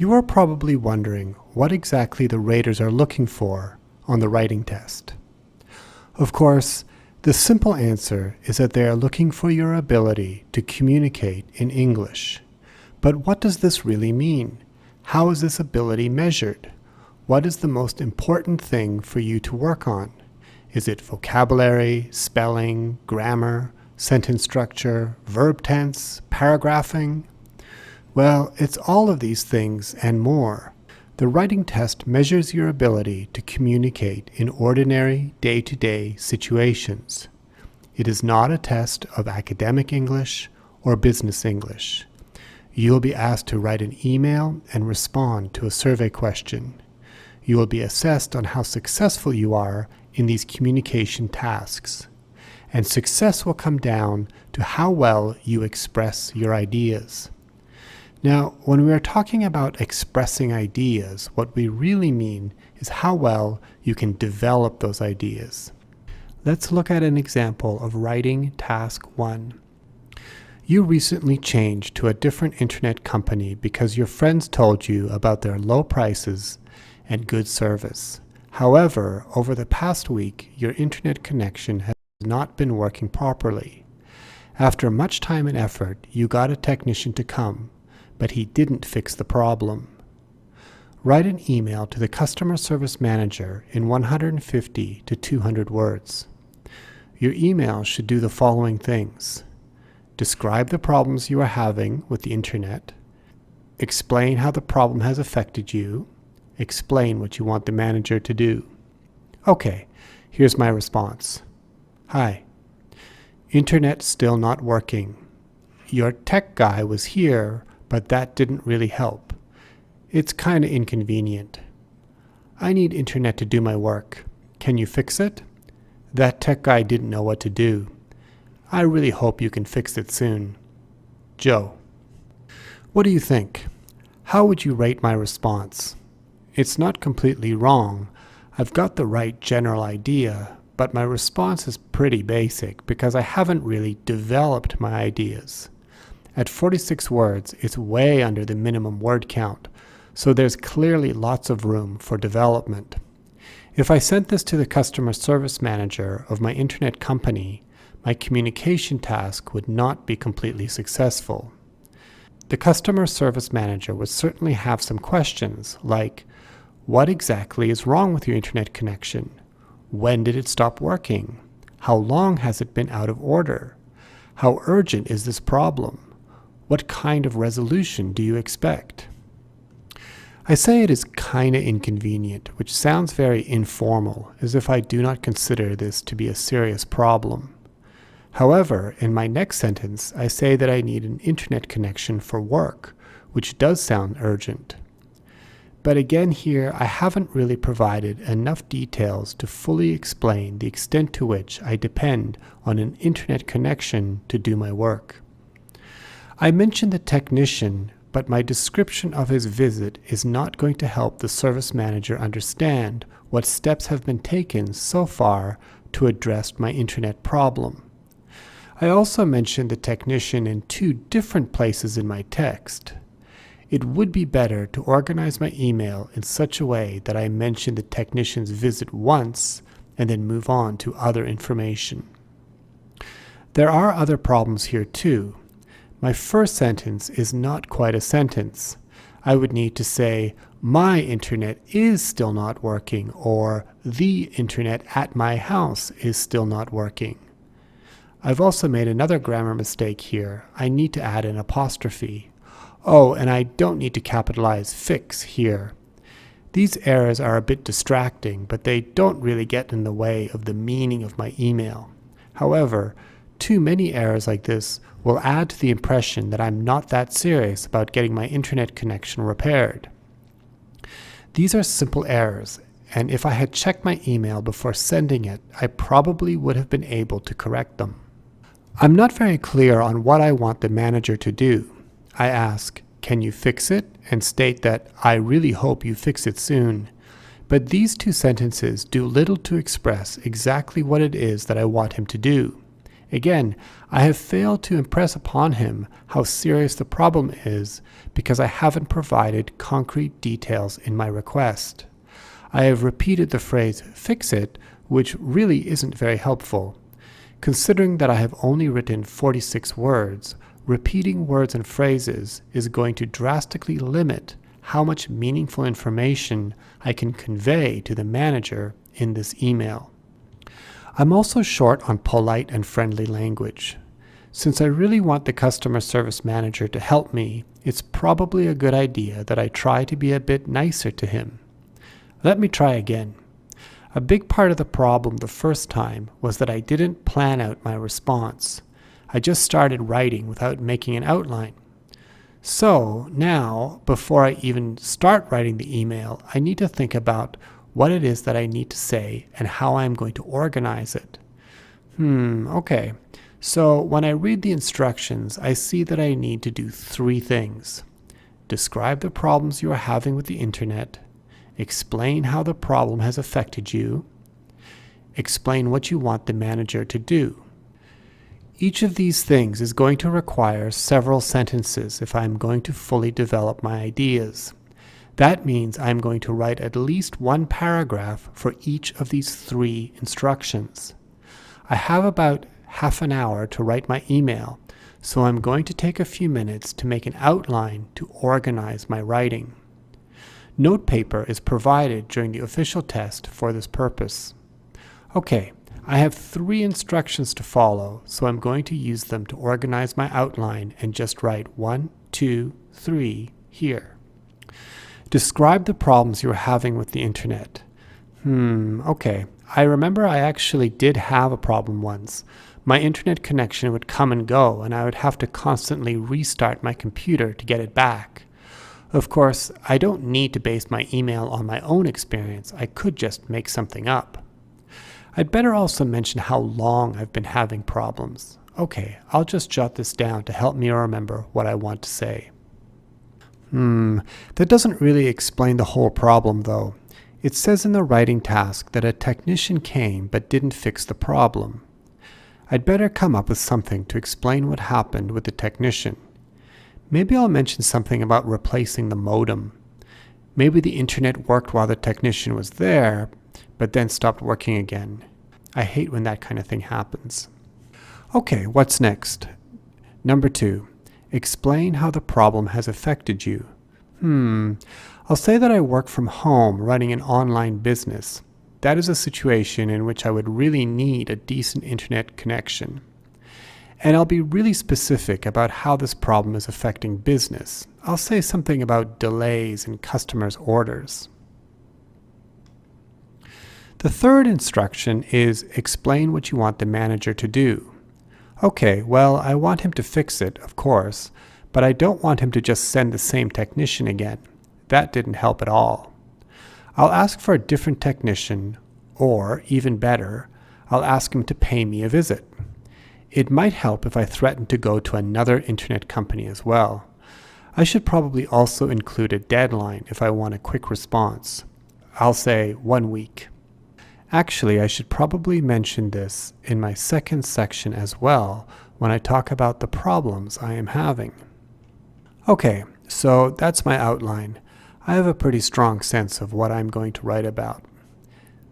You are probably wondering what exactly the raters are looking for on the writing test. Of course, the simple answer is that they are looking for your ability to communicate in English. But what does this really mean? How is this ability measured? What is the most important thing for you to work on? Is it vocabulary, spelling, grammar, sentence structure, verb tense, paragraphing? Well, it's all of these things and more. The writing test measures your ability to communicate in ordinary, day-to-day situations. It is not a test of academic English or business English. You'll be asked to write an email and respond to a survey question. You will be assessed on how successful you are in these communication tasks. And success will come down to how well you express your ideas. Now, when we are talking about expressing ideas, what we really mean is how well you can develop those ideas. Let's look at an example of writing task 1. You recently changed to a different internet company because your friends told you about their low prices and good service. However, over the past week, your internet connection has not been working properly. After much time and effort, you got a technician to come, but he didn't fix the problem. Write an email to the customer service manager in 150 to 200 words. Your email should do the following things. Describe the problems you are having with the internet. Explain how the problem has affected you. Explain what you want the manager to do. Okay, here's my response. Hi. Internet still not working. Your tech guy was here, but that didn't really help. It's kind of inconvenient. I need internet to do my work. Can you fix it? That tech guy didn't know what to do. I really hope you can fix it soon. Joe. What do you think? How would you rate my response? It's not completely wrong. I've got the right general idea, but my response is pretty basic because I haven't really developed my ideas. At 46 words, it's way under the minimum word count, so there's clearly lots of room for development. If I sent this to the customer service manager of my internet company, my communication task would not be completely successful. The customer service manager would certainly have some questions like, what exactly is wrong with your internet connection? When did it stop working? How long has it been out of order? How urgent is this problem? What kind of resolution do you expect? I say it is kinda inconvenient, which sounds very informal, as if I do not consider this to be a serious problem. However, in my next sentence, I say that I need an internet connection for work, which does sound urgent. But again here, I haven't really provided enough details to fully explain the extent to which I depend on an internet connection to do my work. I mentioned the technician, but my description of his visit is not going to help the service manager understand what steps have been taken so far to address my internet problem. I also mentioned the technician in 2 different places in my text. It would be better to organize my email in such a way that I mention the technician's visit once and then move on to other information. There are other problems here too. My first sentence is not quite a sentence. I would need to say, my internet is still not working, or the internet at my house is still not working. I've also made another grammar mistake here. I need to add an apostrophe. Oh, and I don't need to capitalize fix here. These errors are a bit distracting, but they don't really get in the way of the meaning of my email. However, too many errors like this will add to the impression that I'm not that serious about getting my internet connection repaired. These are simple errors, and if I had checked my email before sending it, I probably would have been able to correct them. I'm not very clear on what I want the manager to do. I ask, can you fix it? And state that I really hope you fix it soon. But these 2 sentences do little to express exactly what it is that I want him to do. Again, I have failed to impress upon him how serious the problem is because I haven't provided concrete details in my request. I have repeated the phrase "fix it," which really isn't very helpful. Considering that I have only written 46 words, repeating words and phrases is going to drastically limit how much meaningful information I can convey to the manager in this email. I'm also short on polite and friendly language. Since I really want the customer service manager to help me, it's probably a good idea that I try to be a bit nicer to him. Let me try again. A big part of the problem the first time was that I didn't plan out my response. I just started writing without making an outline. So now, before I even start writing the email, I need to think about what it is that I need to say and how I'm going to organize it. Okay. So when I read the instructions, I see that I need to do 3 things. Describe the problems you are having with the internet. Explain how the problem has affected you. Explain what you want the manager to do. Each of these things is going to require several sentences if I'm going to fully develop my ideas. That means I'm going to write at least 1 paragraph for each of these 3 instructions. I have about half an hour to write my email, so I'm going to take a few minutes to make an outline to organize my writing. Notepaper is provided during the official test for this purpose. Okay, I have 3 instructions to follow, so I'm going to use them to organize my outline and just write 1, 2, 3 here. Describe the problems you're having with the internet. Okay. I remember I actually did have a problem once. My internet connection would come and go, and I would have to constantly restart my computer to get it back. Of course, I don't need to base my email on my own experience. I could just make something up. I'd better also mention how long I've been having problems. Okay, I'll just jot this down to help me remember what I want to say. That doesn't really explain the whole problem, though. It says in the writing task that a technician came but didn't fix the problem. I'd better come up with something to explain what happened with the technician. Maybe I'll mention something about replacing the modem. Maybe the internet worked while the technician was there, but then stopped working again. I hate when that kind of thing happens. Okay, what's next? Number 2. Explain how the problem has affected you. I'll say that I work from home running an online business. That is a situation in which I would really need a decent internet connection. And I'll be really specific about how this problem is affecting business. I'll say something about delays in customers' orders. The 3rd instruction is explain what you want the manager to do. Okay, well, I want him to fix it, of course, but I don't want him to just send the same technician again. That didn't help at all. I'll ask for a different technician, or, even better, I'll ask him to pay me a visit. It might help if I threaten to go to another internet company as well. I should probably also include a deadline if I want a quick response. I'll say 1 week. Actually, I should probably mention this in my 2nd section as well when I talk about the problems I am having. Okay, so that's my outline. I have a pretty strong sense of what I'm going to write about.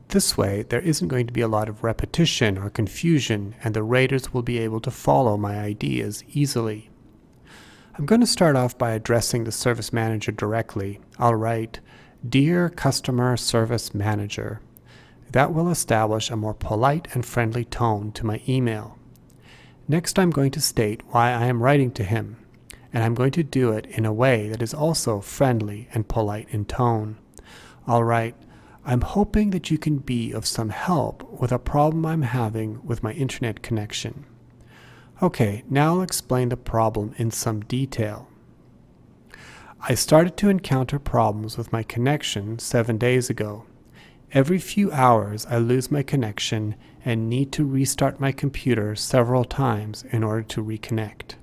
This way, there isn't going to be a lot of repetition or confusion, and the raters will be able to follow my ideas easily. I'm going to start off by addressing the service manager directly. I'll write, "Dear Customer Service Manager." That will establish a more polite and friendly tone to my email. Next, I'm going to state why I am writing to him, and I'm going to do it in a way that is also friendly and polite in tone. I'll write, "I'm hoping that you can be of some help with a problem I'm having with my internet connection." Okay, now I'll explain the problem in some detail. I started to encounter problems with my connection 7 days ago. Every few hours I lose my connection and need to restart my computer several times in order to reconnect.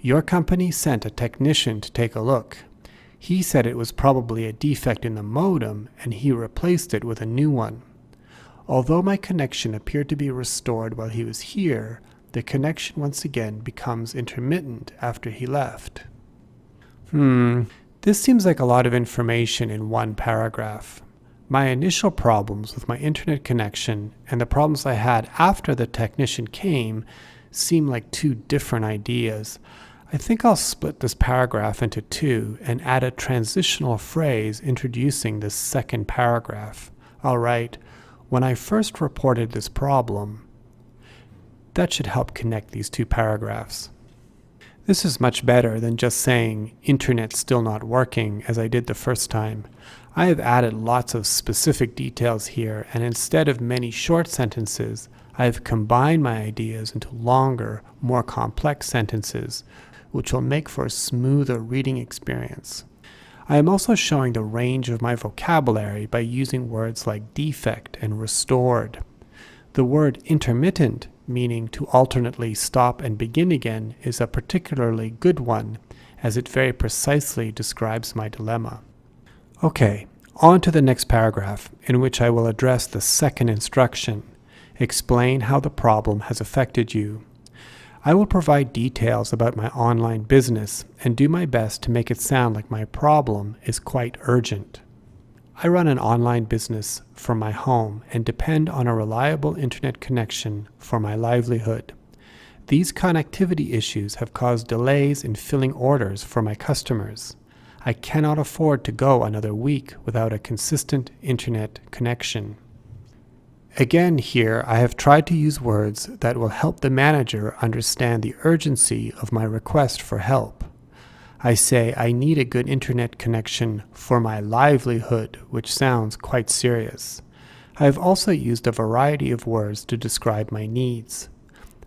Your company sent a technician to take a look. He said it was probably a defect in the modem and he replaced it with a new one. Although my connection appeared to be restored while he was here, the connection once again becomes intermittent after he left. This seems like a lot of information in one paragraph. My initial problems with my internet connection and the problems I had after the technician came seem like two different ideas. I think I'll split this paragraph into two and add a transitional phrase introducing this second paragraph. I'll write, "When I first reported this problem." That should help connect these two paragraphs. This is much better than just saying, "Internet's still not working," as I did the first time. I have added lots of specific details here, and instead of many short sentences, I have combined my ideas into longer, more complex sentences, which will make for a smoother reading experience. I am also showing the range of my vocabulary by using words like defect and restored. The word intermittent, meaning to alternately stop and begin again, is a particularly good one, as it very precisely describes my dilemma. Okay, on to the next paragraph, in which I will address the second instruction. Explain how the problem has affected you. I will provide details about my online business and do my best to make it sound like my problem is quite urgent. I run an online business from my home and depend on a reliable internet connection for my livelihood. These connectivity issues have caused delays in filling orders for my customers. I cannot afford to go another week without a consistent internet connection. Again here, I have tried to use words that will help the manager understand the urgency of my request for help. I say I need a good internet connection for my livelihood, which sounds quite serious. I have also used a variety of words to describe my needs.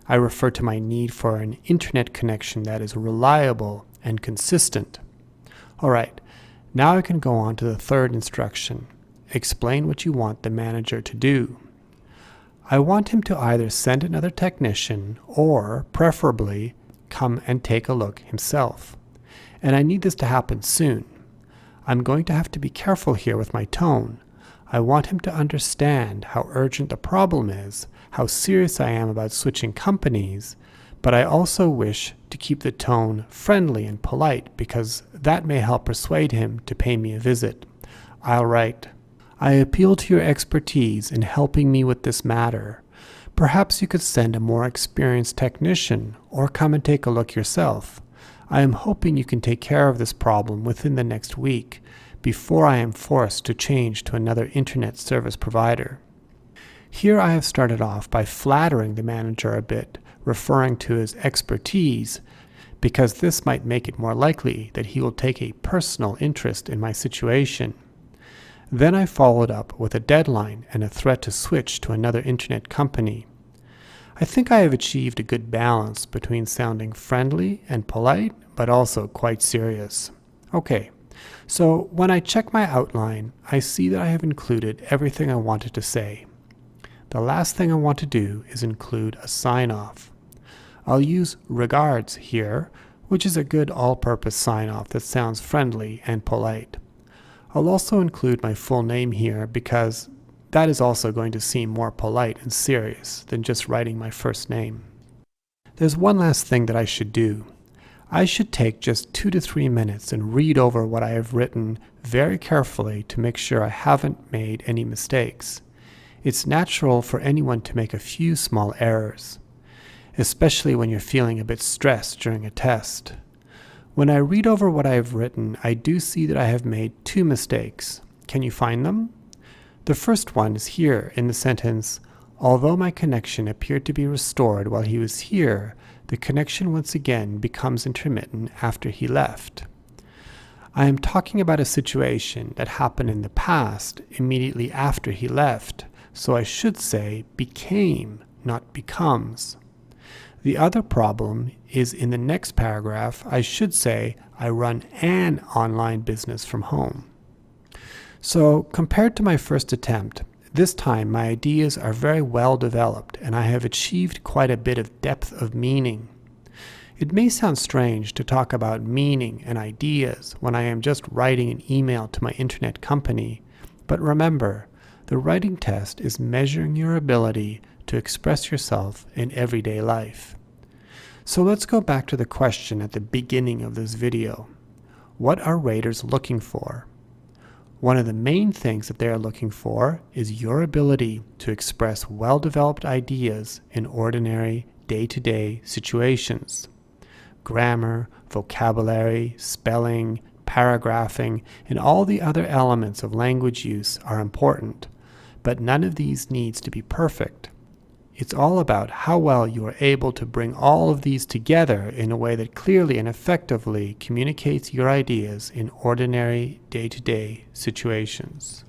I refer to my need for an internet connection that is reliable and consistent. All right, now I can go on to the third instruction. Explain what you want the manager to do. I want him to either send another technician or, preferably, come and take a look himself. And I need this to happen soon. I'm going to have to be careful here with my tone. I want him to understand how urgent the problem is, how serious I am about switching companies, but I also wish to keep the tone friendly and polite because that may help persuade him to pay me a visit. I'll write, "I appeal to your expertise in helping me with this matter. Perhaps you could send a more experienced technician or come and take a look yourself. I am hoping you can take care of this problem within the next week before I am forced to change to another internet service provider." Here I have started off by flattering the manager a bit, referring to his expertise, because this might make it more likely that he will take a personal interest in my situation. Then I followed up with a deadline and a threat to switch to another internet company. I think I have achieved a good balance between sounding friendly and polite, but also quite serious. Okay, so when I check my outline, I see that I have included everything I wanted to say. The last thing I want to do is include a sign-off. I'll use regards here, which is a good all-purpose sign-off that sounds friendly and polite. I'll also include my full name here because that is also going to seem more polite and serious than just writing my first name. There's one last thing that I should do. I should take just 2 to 3 minutes and read over what I have written very carefully to make sure I haven't made any mistakes. It's natural for anyone to make a few small errors, especially when you're feeling a bit stressed during a test. When I read over what I have written, I do see that I have made 2 mistakes. Can you find them? The first one is here in the sentence, "Although my connection appeared to be restored while he was here, the connection once again becomes intermittent after he left." I am talking about a situation that happened in the past, immediately after he left, so I should say became, not becomes. The other problem is in the next paragraph, I should say I run an online business from home. So compared to my first attempt, this time my ideas are very well developed and I have achieved quite a bit of depth of meaning. It may sound strange to talk about meaning and ideas when I am just writing an email to my internet company, but remember, the writing test is measuring your ability to express yourself in everyday life. So let's go back to the question at the beginning of this video. What are raters looking for? One of the main things that they are looking for is your ability to express well-developed ideas in ordinary, day-to-day situations. Grammar, vocabulary, spelling, paragraphing, and all the other elements of language use are important, but none of these needs to be perfect. It's all about how well you are able to bring all of these together in a way that clearly and effectively communicates your ideas in ordinary, day-to-day situations.